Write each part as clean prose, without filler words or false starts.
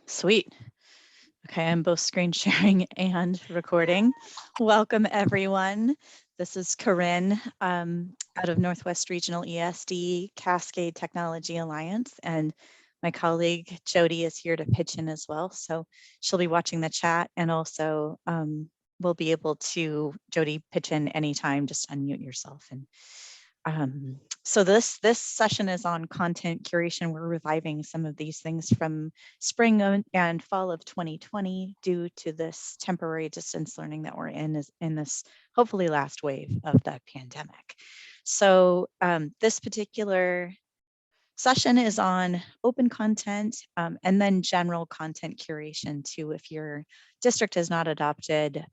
Sweet. Okay, I'm both screen sharing and recording. Welcome, everyone. This is Corinne out of Northwest Regional ESD Cascade Technology Alliance, and my colleague Jody is here to pitch in as well. So she'll be watching the chat, and also we'll be able to, Jody, pitch in anytime, just unmute yourself. And so this session is on content curation. We're reviving some of these things from spring and fall of 2020 due to this temporary distance learning that we're in this hopefully last wave of the pandemic. So this particular session is on open content and then general content curation too. If your district has not adopted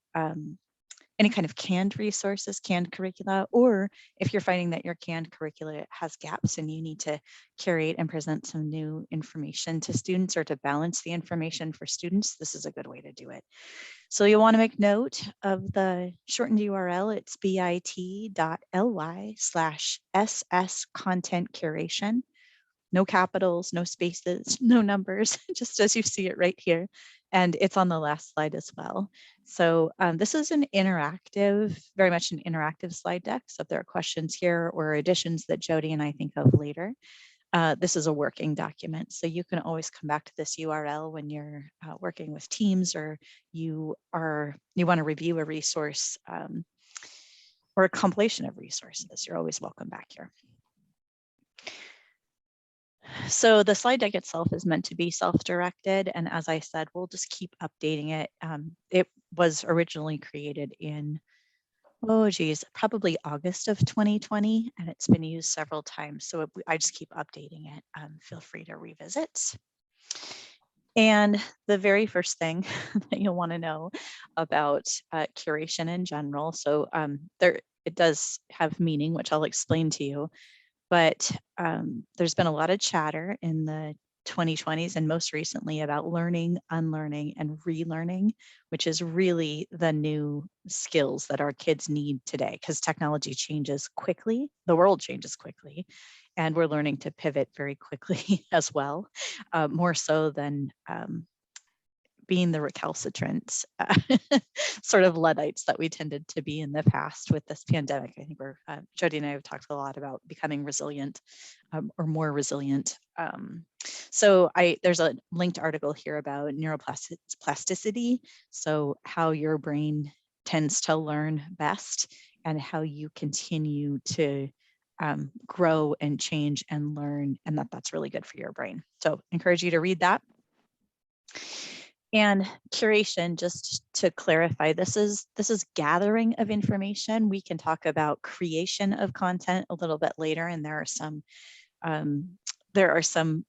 any kind of canned resources, canned curricula, or if you're finding that your canned curricula has gaps and you need to curate and present some new information to students or to balance the information for students, this is a good way to do it. So you'll want to make note of the shortened URL. It's bit.ly/SS content curation. No capitals, no spaces, no numbers, just as you see it right here. And it's on the last slide as well. So this is an interactive, very much an interactive slide deck. So if there are questions here or additions that Jody and I think of later, this is a working document. So you can always come back to this URL when you're working with teams or you want to review a resource or a compilation of resources. You're always welcome back here. So the slide deck itself is meant to be self-directed. And as I said, we'll just keep updating it. It was originally created in, probably August of 2020, and it's been used several times. So I just keep updating it. Feel free to revisit. And the very first thing that you'll want to know about curation in general. So it does have meaning, which I'll explain to you. But there's been a lot of chatter in the 2020s and most recently about learning, unlearning, and relearning, which is really the new skills that our kids need today because technology changes quickly, the world changes quickly, and we're learning to pivot very quickly as well, more so than being the recalcitrant sort of Luddites that we tended to be in the past with this pandemic. I think Jody and I have talked a lot about becoming resilient or more resilient. So there's a linked article here about neuroplasticity. So how your brain tends to learn best and how you continue to grow and change and learn, and that's really good for your brain. So encourage you to read that. And curation, just to clarify, this is gathering of information. We can talk about creation of content a little bit later, and there are some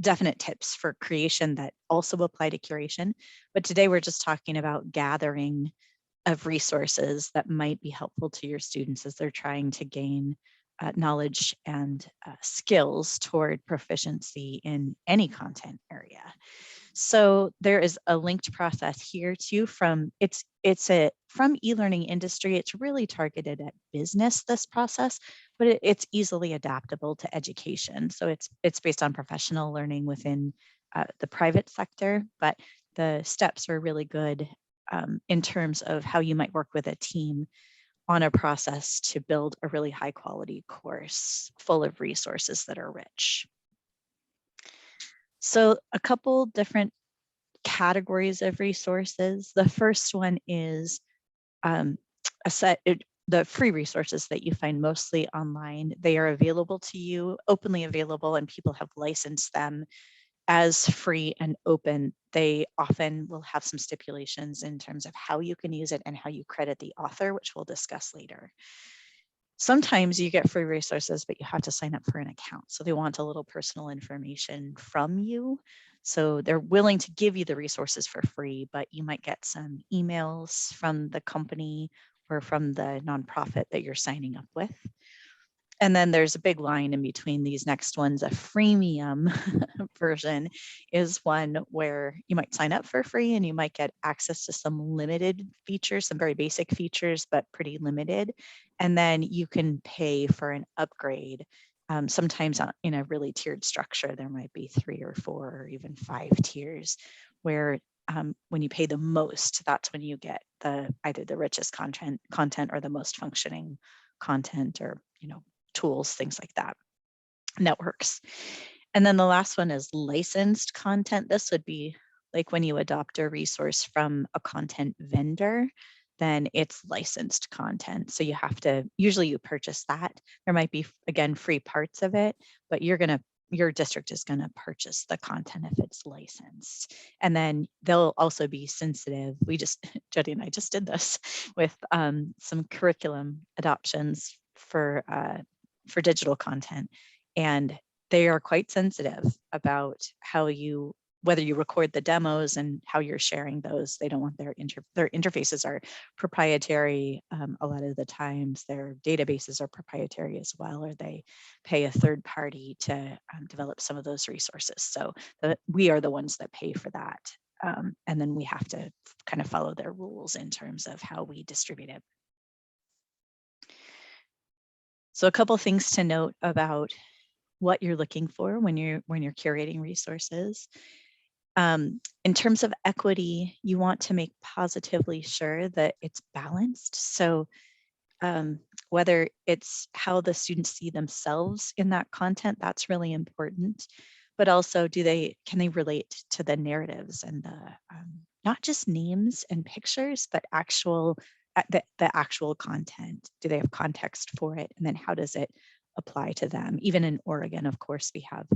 definite tips for creation that also apply to curation. But today we're just talking about gathering of resources that might be helpful to your students as they're trying to gain knowledge and skills toward proficiency in any content area. So there is a linked process here too from from e-learning industry. It's really targeted at business, this process, but it's easily adaptable to education. So it's based on professional learning within the private sector, but the steps are really good in terms of how you might work with a team on a process to build a really high quality course full of resources that are rich. So a couple different categories of resources. The first one is the free resources that you find mostly online. They are available to you, openly available, and people have licensed them as free and open. They often will have some stipulations in terms of how you can use it and how you credit the author, which we'll discuss later. Sometimes you get free resources, but you have to sign up for an account. So they want a little personal information from you. So they're willing to give you the resources for free, but you might get some emails from the company or from the nonprofit that you're signing up with. And then there's a big line in between these next ones. A freemium version is one where you might sign up for free and you might get access to some limited features, some very basic features, but pretty limited. And then you can pay for an upgrade Sometimes in a really tiered structure, there might be 3 or 4 or even 5 tiers where when you pay the most, that's when you get either the richest content or the most functioning content, or tools, things like that, networks. And then the last one is licensed content. This would be like when you adopt a resource from a content vendor, then it's licensed content. So you have to, usually you purchase that. There might be, again, free parts of it, but your district is going to purchase the content if it's licensed. And then they'll also be sensitive. Jody and I just did this with some curriculum adoptions for digital content. And they are quite sensitive about whether you record the demos and how you're sharing those. They don't want their interfaces are proprietary. A lot of the times their databases are proprietary as well, or they pay a third party to develop some of those resources. So we are the ones that pay for that. And then we have to kind of follow their rules in terms of how we distribute it. So a couple things to note about what you're looking for when you're curating resources. In terms of equity, you want to make positively sure that it's balanced. So whether it's how the students see themselves in that content, that's really important. But also, can they relate to the narratives and the not just names and pictures, but the actual content? Do they have context for it? And then how does it apply to them? Even in Oregon, of course, we have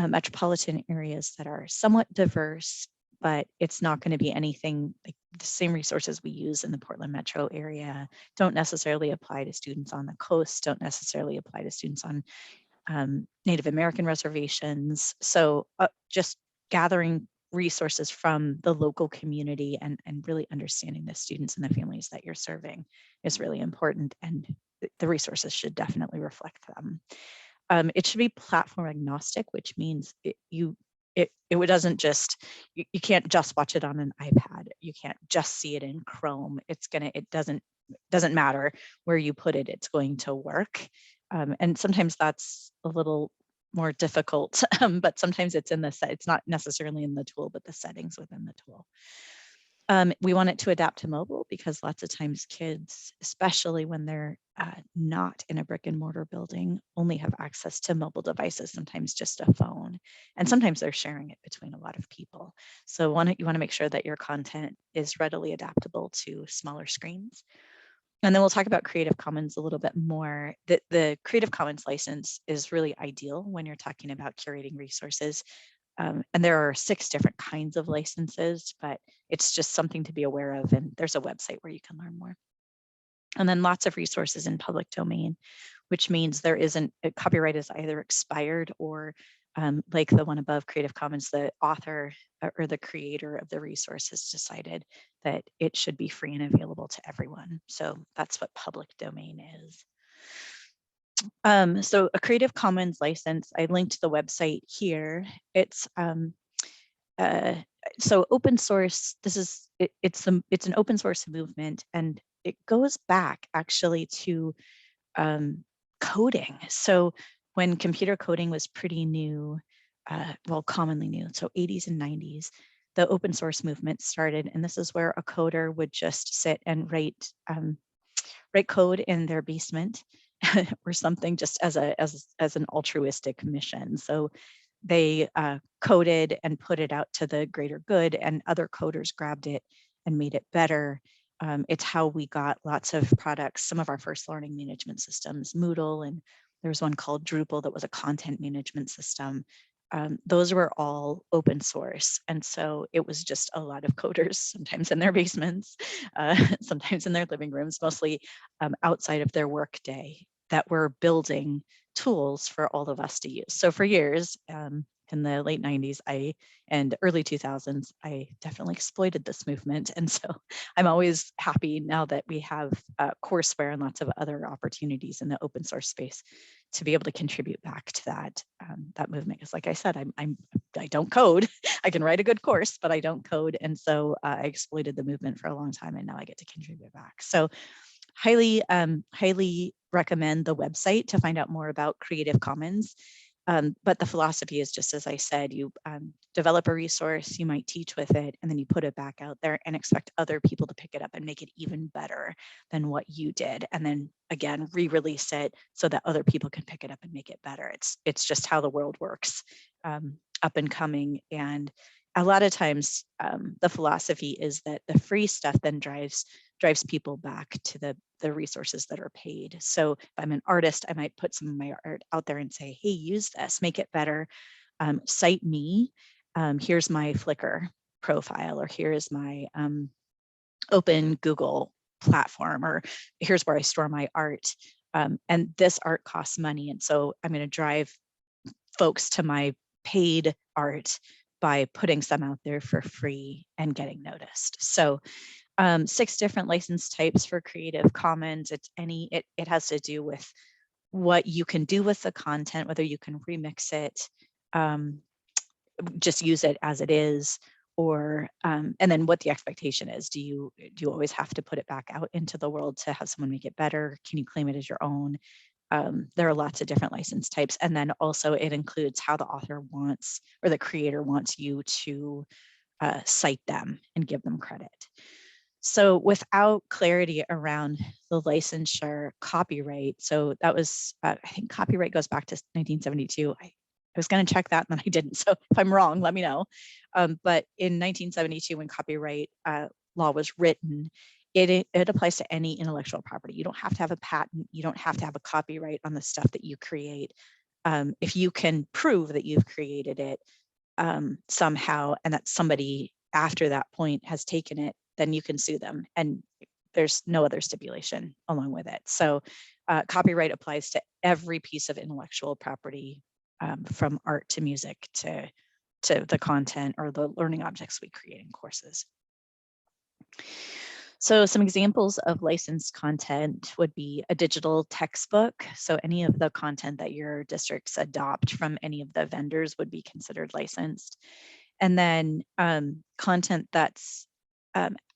metropolitan areas that are somewhat diverse, but it's not going to be anything like the same resources we use in the Portland metro area don't necessarily apply to students on the coast, don't necessarily apply to students on Native American reservations. So just gathering resources from the local community and really understanding the students and the families that you're serving is really important, and the resources should definitely reflect them. It should be platform agnostic, which means it doesn't just, you can't just watch it on an iPad. You can't just see it in Chrome. It doesn't matter where you put it, it's going to work. And sometimes that's a little more difficult, but sometimes it's it's not necessarily in the tool, but the settings within the tool. We want it to adapt to mobile because lots of times kids, especially when they're not in a brick and mortar building, only have access to mobile devices, sometimes just a phone. And sometimes they're sharing it between a lot of people. So you want to make sure that your content is readily adaptable to smaller screens. And then we'll talk about Creative Commons a little bit more. The Creative Commons license is really ideal when you're talking about curating resources. And there are 6 different kinds of licenses, but it's just something to be aware of. And there's a website where you can learn more. And then lots of resources in public domain, which means copyright is either expired or like the one above, Creative Commons, the author or the creator of the resource has decided that it should be free and available to everyone. So that's what public domain is. So a Creative Commons license, I linked the website here. It's so open source. It's an open source movement, and it goes back actually to coding. So when computer coding was pretty new, commonly new, so 80s and 90s, the open source movement started, and this is where a coder would just sit and write code in their basement or something, just as an altruistic mission. So they coded and put it out to the greater good, and other coders grabbed it and made it better. It's how we got lots of products. Some of our first learning management systems, Moodle, and there was one called Drupal that was a content management system. Those were all open source. And so it was just a lot of coders, sometimes in their basements, sometimes in their living rooms, mostly outside of their work day, that were building tools for all of us to use. So for years, in the late 90s and early 2000s, I definitely exploited this movement. And so I'm always happy now that we have courseware and lots of other opportunities in the open source space to be able to contribute back to that movement. Because like I said, I don't code. I can write a good course, but I don't code. And so I exploited the movement for a long time, and now I get to contribute back. So highly recommend the website to find out more about Creative Commons. But the philosophy is just as I said, you develop a resource, you might teach with it, and then you put it back out there and expect other people to pick it up and make it even better than what you did. And then again, re-release it so that other people can pick it up and make it better. It's just how the world works, up and coming. And a lot of times the philosophy is that the free stuff then drives people back to the resources that are paid. So if I'm an artist, I might put some of my art out there and say, hey, use this, make it better, cite me. Here's my Flickr profile, or here's my open Google platform, or here's where I store my art. And this art costs money. And so I'm going to drive folks to my paid art by putting some out there for free and getting noticed. So 6 different license types for Creative Commons. It has to do with what you can do with the content, whether you can remix it, just use it as it is, or and then what the expectation is. Do you always have to put it back out into the world to have someone make it better? Can you claim it as your own? There are lots of different license types. And then also it includes how the author wants, or the creator wants you to cite them and give them credit. So without clarity around the licensure, copyright, so that was, I think copyright goes back to 1972. I was going to check that and then I didn't. So if I'm wrong, let me know. But in 1972, when copyright law was written, it applies to any intellectual property. You don't have to have a patent. You don't have to have a copyright on the stuff that you create. If you can prove that you've created it somehow, and that somebody after that point has taken it, then you can sue them. And there's no other stipulation along with it. So copyright applies to every piece of intellectual property, from art to music to the content or the learning objects we create in courses. So some examples of licensed content would be a digital textbook. So any of the content that your districts adopt from any of the vendors would be considered licensed. And then content that's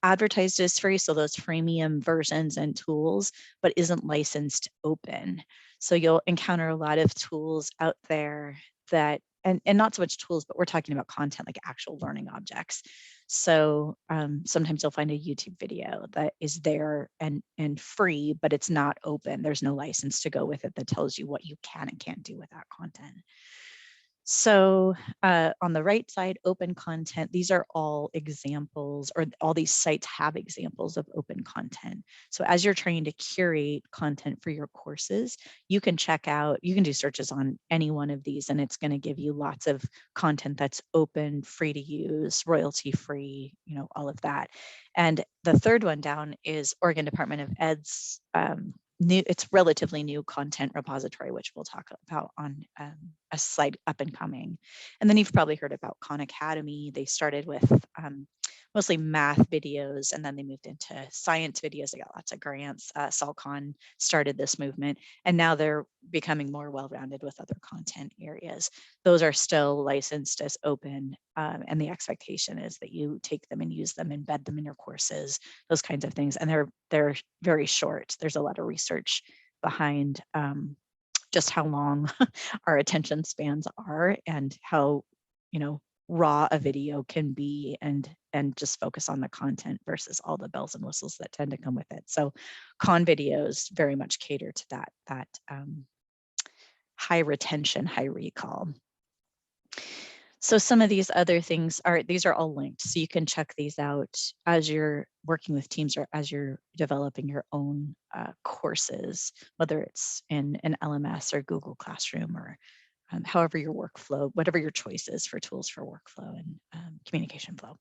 advertised as free, so those freemium versions and tools, but isn't licensed open. So you'll encounter a lot of tools out there that, and not so much tools, but we're talking about content like actual learning objects. So sometimes you'll find a YouTube video that is there and free, but it's not open. There's no license to go with it that tells you what you can and can't do with that content. So on the right side, open content, these are all examples, or all these sites have examples of open content. So as you're trying to curate content for your courses, you can check out, you can do searches on any one of these, and it's going to give you lots of content that's open, free to use, royalty free, all of that. And the third one down is Oregon Department of Ed's it's relatively new content repository, which we'll talk about on a slide up and coming. And then you've probably heard about Khan Academy. They started with mostly math videos, and then they moved into science videos. They got lots of grants. SolCon started this movement, and now they're becoming more well-rounded with other content areas. Those are still licensed as open, and the expectation is that you take them and use them, embed them in your courses, those kinds of things. And they're very short. There's a lot of research behind just how long our attention spans are, and how raw a video can be, and just focus on the content versus all the bells and whistles that tend to come with it. So con videos very much cater to that high retention, high recall. So some of these other things these are all linked, so you can check these out as you're working with teams, or as you're developing your own courses, whether it's in an LMS or Google Classroom, or however your workflow, whatever your choice is for tools for workflow and communication flow.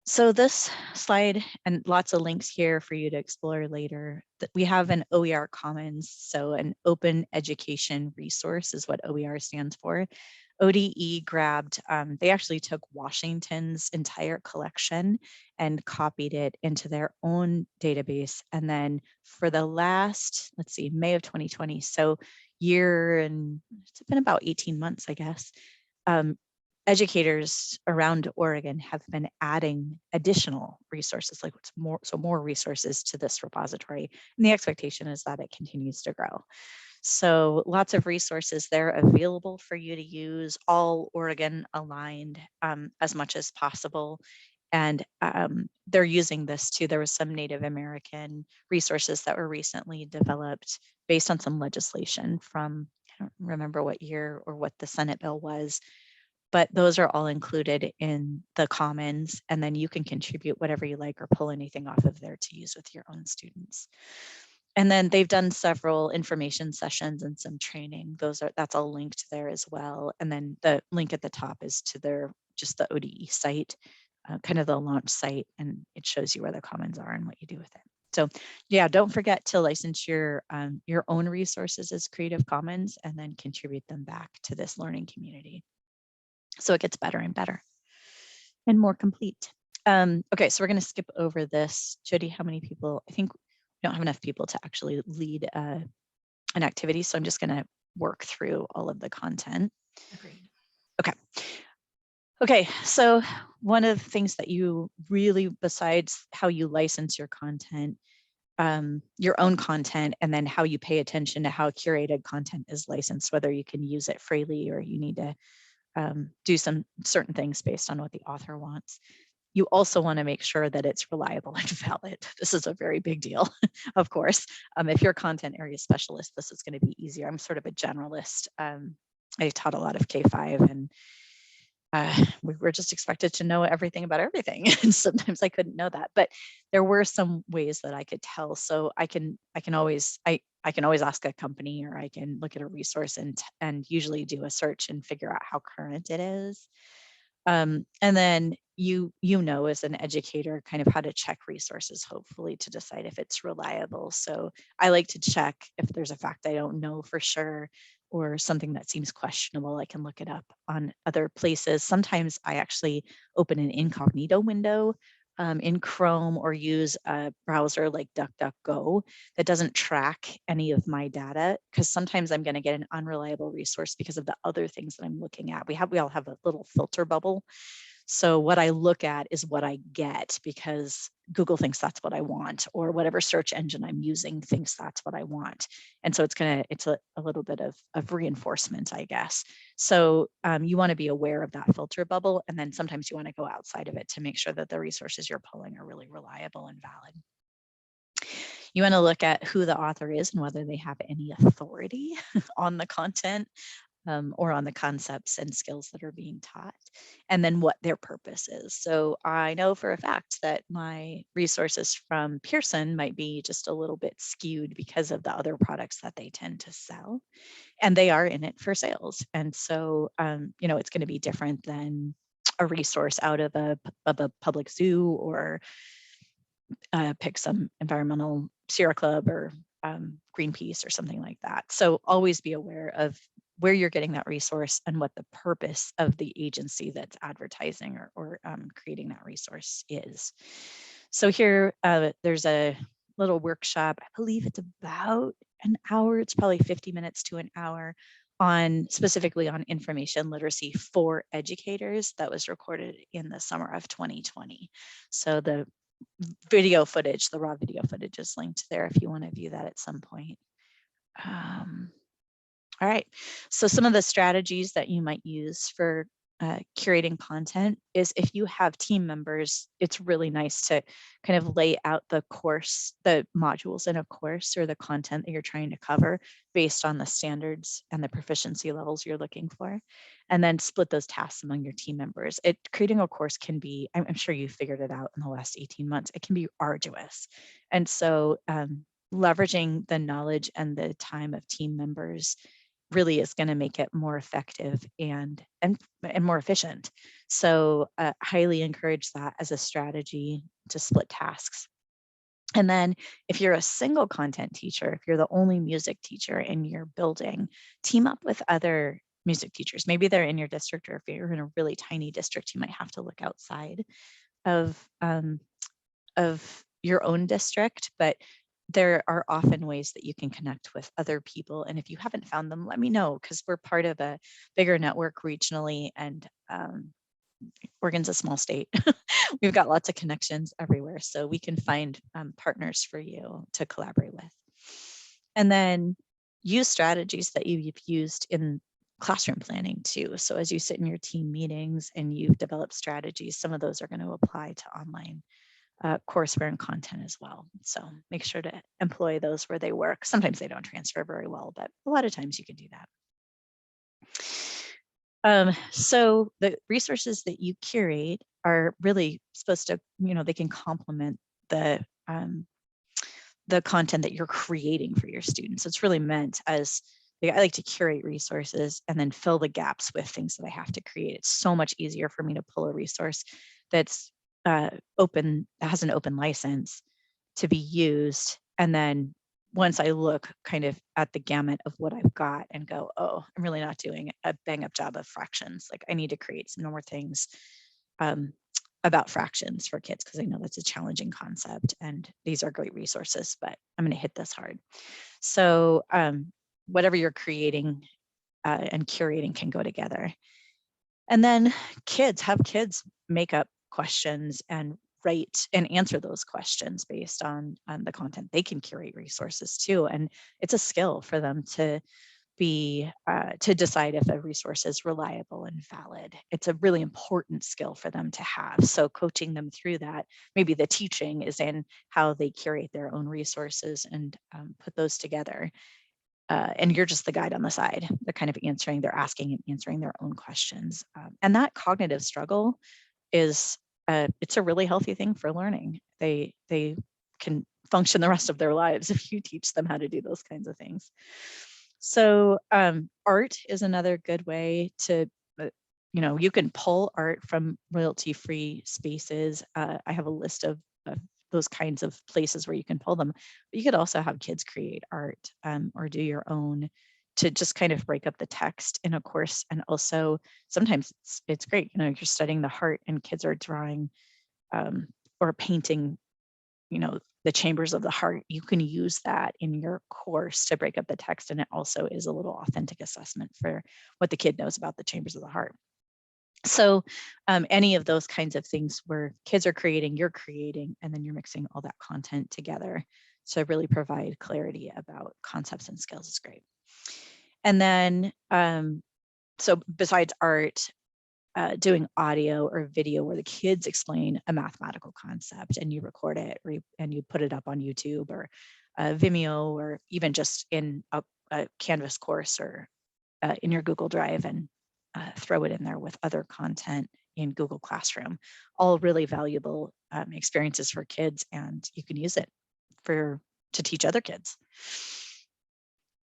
So this slide, and lots of links here for you to explore later, that we have an OER Commons, so an open education resource is what OER stands for. ODE grabbed, they actually took Washington's entire collection and copied it into their own database. And then for the last, let's see, May of 2020, so year, and it's been about 18 months, I guess, educators around Oregon have been adding additional resources, like more resources to this repository. And the expectation is that it continues to grow. So lots of resources there available for you to use, all Oregon aligned as much as possible. And they're using this too. There was some Native American resources that were recently developed based on some legislation from, I don't remember what year or what the Senate bill was, but those are all included in the Commons, and then you can contribute whatever you like or pull anything off of there to use with your own students. And then they've done several information sessions and some training. That's all linked there as well. And then the link at the top is to their just the ODE site, kind of the launch site, and it shows you where the Commons are and what you do with it. So yeah, don't forget to license your own resources as Creative Commons and then contribute them back to this learning community, so it gets better and better and more complete. Okay, so we're going to skip over this. Jody, how many people? I think we don't have enough people to actually lead an activity, so I'm just going to work through all of the content. Agreed. Okay, so one of the things that you really, besides how you license your content, your own content, and then how you pay attention to how curated content is licensed, whether you can use it freely or you need to do some certain things based on what the author wants. You also want to make sure that it's reliable and valid. This is a very big deal, of course. If you're a content area specialist, this is going to be easier. I'm sort of a generalist. I taught a lot of K-5, and we were just expected to know everything about everything. And sometimes I couldn't know that, but there were some ways that I could tell. So I can always ask a company, or I can look at a resource and usually do a search and figure out how current it is. And then you know, as an educator, kind of how to check resources, hopefully, to decide if it's reliable. So I like to check if there's a fact I don't know for sure, or something that seems questionable. I can look it up on other places. Sometimes I actually open an incognito window in Chrome, or use a browser like DuckDuckGo that doesn't track any of my data, because sometimes I'm going to get an unreliable resource because of the other things that I'm looking at. We all have a little filter bubble. So what I look at is what I get, because Google thinks that's what I want, or whatever search engine I'm using thinks that's what I want. And so it's a little bit of reinforcement, I guess. So you want to be aware of that filter bubble. And then sometimes you want to go outside of it to make sure that the resources you're pulling are really reliable and valid. You want to look at who the author is and whether they have any authority on the content, or on the concepts and skills that are being taught, and then what their purpose is. So I know for a fact that my resources from Pearson might be just a little bit skewed because of the other products that they tend to sell, and they are in it for sales. And so, it's going to be different than a resource out of a public zoo, or pick some environmental Sierra Club or Greenpeace or something like that. So always be aware of where you're getting that resource and what the purpose of the agency that's advertising or creating that resource is. So here, there's a little workshop. I believe it's about an hour. It's probably 50 minutes to an hour specifically on information literacy for educators, that was recorded in the summer of 2020. So the video footage, the raw video footage, is linked there if you want to view that at some point. All right, so some of the strategies that you might use for curating content is, if you have team members, it's really nice to kind of lay out the course, the modules in a course, or the content that you're trying to cover based on the standards and the proficiency levels you're looking for, and then split those tasks among your team members. Creating a course can be, I'm sure you figured it out in the last 18 months, it can be arduous. And so leveraging the knowledge and the time of team members really is going to make it more effective and more efficient. So highly encourage that as a strategy to split tasks. And then if you're a single content teacher, if you're the only music teacher in your building, team up with other music teachers. Maybe they're in your district, or if you're in a really tiny district, you might have to look outside of your own district, but there are often ways that you can connect with other people. And if you haven't found them, let me know, because we're part of a bigger network regionally, and Oregon's a small state. We've got lots of connections everywhere, so we can find partners for you to collaborate with. And then use strategies that you've used in classroom planning too. So as you sit in your team meetings and you've developed strategies, some of those are going to apply to online courseware and content as well. So make sure to employ those where they work. Sometimes they don't transfer very well, but a lot of times you can do that. So the resources that you curate are really supposed to, they can complement the content that you're creating for your students. It's really meant as, I like to curate resources and then fill the gaps with things that I have to create. It's so much easier for me to pull a resource that's open, that has an open license to be used. And then once I look kind of at the gamut of what I've got and go, oh, I'm really not doing a bang up job of fractions. Like I need to create some more things about fractions for kids, because I know that's a challenging concept and these are great resources, but I'm going to hit this hard. So whatever you're creating and curating can go together. And then have kids make up questions and write and answer those questions based on the content. They can curate resources too. And it's a skill for them to be to decide if a resource is reliable and valid. It's a really important skill for them to have. So coaching them through that, maybe the teaching is in how they curate their own resources and put those together. And you're just the guide on the side. They're kind of they're asking and answering their own questions. And that cognitive struggle is, it's a really healthy thing for learning. They can function the rest of their lives if you teach them how to do those kinds of things. So art is another good way to, you can pull art from royalty-free spaces. I have a list of those kinds of places where you can pull them. But you could also have kids create art or do your own to just kind of break up the text in a course. And also sometimes it's great, you're studying the heart and kids are drawing or painting, the chambers of the heart. You can use that in your course to break up the text. And it also is a little authentic assessment for what the kid knows about the chambers of the heart. So any of those kinds of things where kids are creating, you're creating, and then you're mixing all that content together to really provide clarity about concepts and skills is great. And then, so besides art, doing audio or video where the kids explain a mathematical concept and you record it and you put it up on YouTube or Vimeo, or even just in a Canvas course or in your Google Drive, and throw it in there with other content in Google Classroom. All really valuable experiences for kids, and you can use it to teach other kids.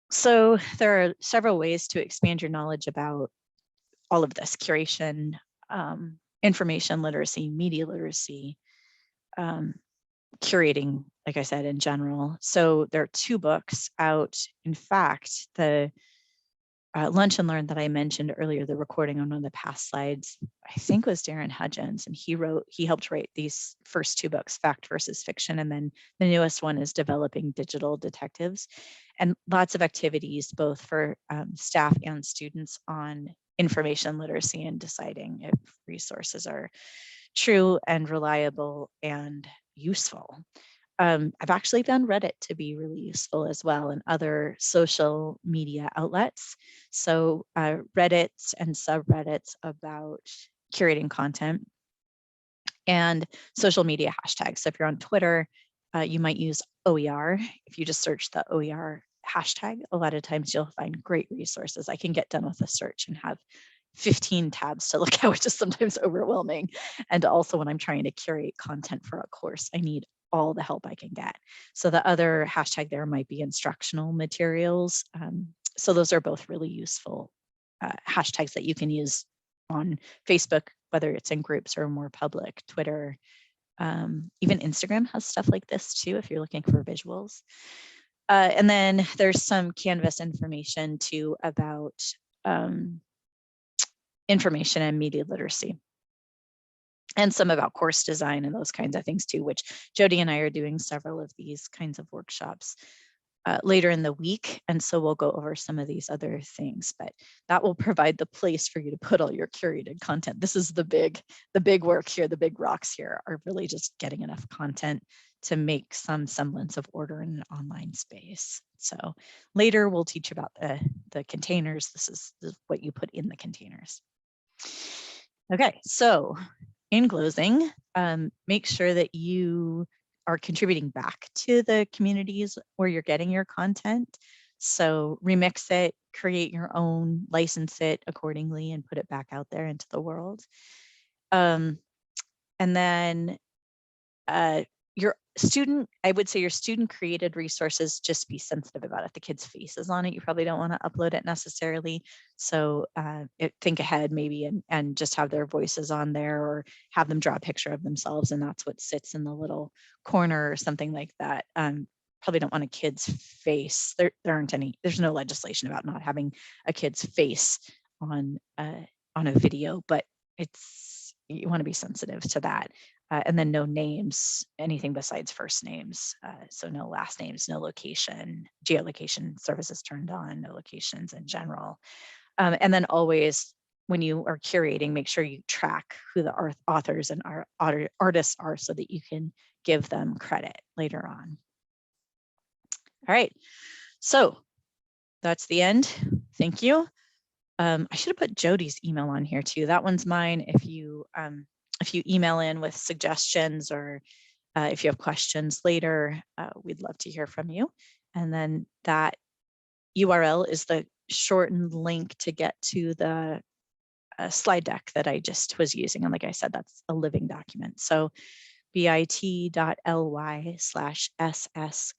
So there are several ways to expand your knowledge about all of this: curation, information literacy, media literacy, curating, like I said, in general. So there are 2 books out. In fact, the Lunch and Learn that I mentioned earlier, the recording on one of the past slides, I think was Darren Hudgens, and he helped write these first 2 books, Fact versus Fiction, and then the newest one is Developing Digital Detectives, and lots of activities both for staff and students on information literacy and deciding if resources are true and reliable and useful. I've actually found Reddit to be really useful as well, and other social media outlets. So Reddits and subreddits about curating content, and social media hashtags. So if you're on Twitter, you might use OER. If you just search the OER hashtag, a lot of times you'll find great resources. I can get done with a search and have 15 tabs to look at, which is sometimes overwhelming. And also when I'm trying to curate content for a course, I need all the help I can get. So the other hashtag there might be instructional materials. So those are both really useful hashtags that you can use on Facebook, whether it's in groups or more public. Twitter, even Instagram has stuff like this too, if you're looking for visuals. And then there's some Canvas information too about information and media literacy. and some about course design and those kinds of things too, which Jody and I are doing several of these kinds of workshops later in the week. And so we'll go over some of these other things, but that will provide the place for you to put all your curated content. This is the big work here. The big rocks here are really just getting enough content to make some semblance of order in an online space. So later we'll teach about the containers. This is what you put in the containers. Okay, so in closing, make sure that you are contributing back to the communities where you're getting your content. So remix it, create your own, license it accordingly, and put it back out there into the world. And then your student, I would say your student created resources, just be sensitive about it. The kids' faces on it, you probably don't want to upload it necessarily. So think ahead maybe and just have their voices on there, or have them draw a picture of themselves and that's what sits in the little corner or something like that. Probably don't want a kid's face. There aren't any, there's no legislation about not having a kid's face on a video, but you want to be sensitive to that. And then no names, anything besides first names. So no last names, no location, geolocation services turned on, no locations in general. And then always, when you are curating, make sure you track who the authors and artists are so that you can give them credit later on. All right, so that's the end. Thank you. I should have put Jody's email on here too. That one's mine. If you email in with suggestions, or if you have questions later, we'd love to hear from you. And then that URL is the shortened link to get to the slide deck that I just was using. And like I said, that's a living document. So bit.ly/SS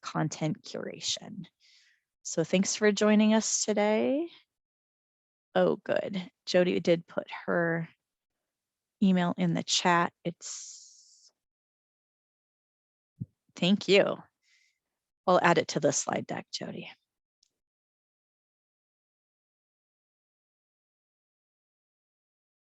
content curation. So thanks for joining us today. Oh, good. Jody did put her email in the chat. Thank you. I'll add it to the slide deck, Jody.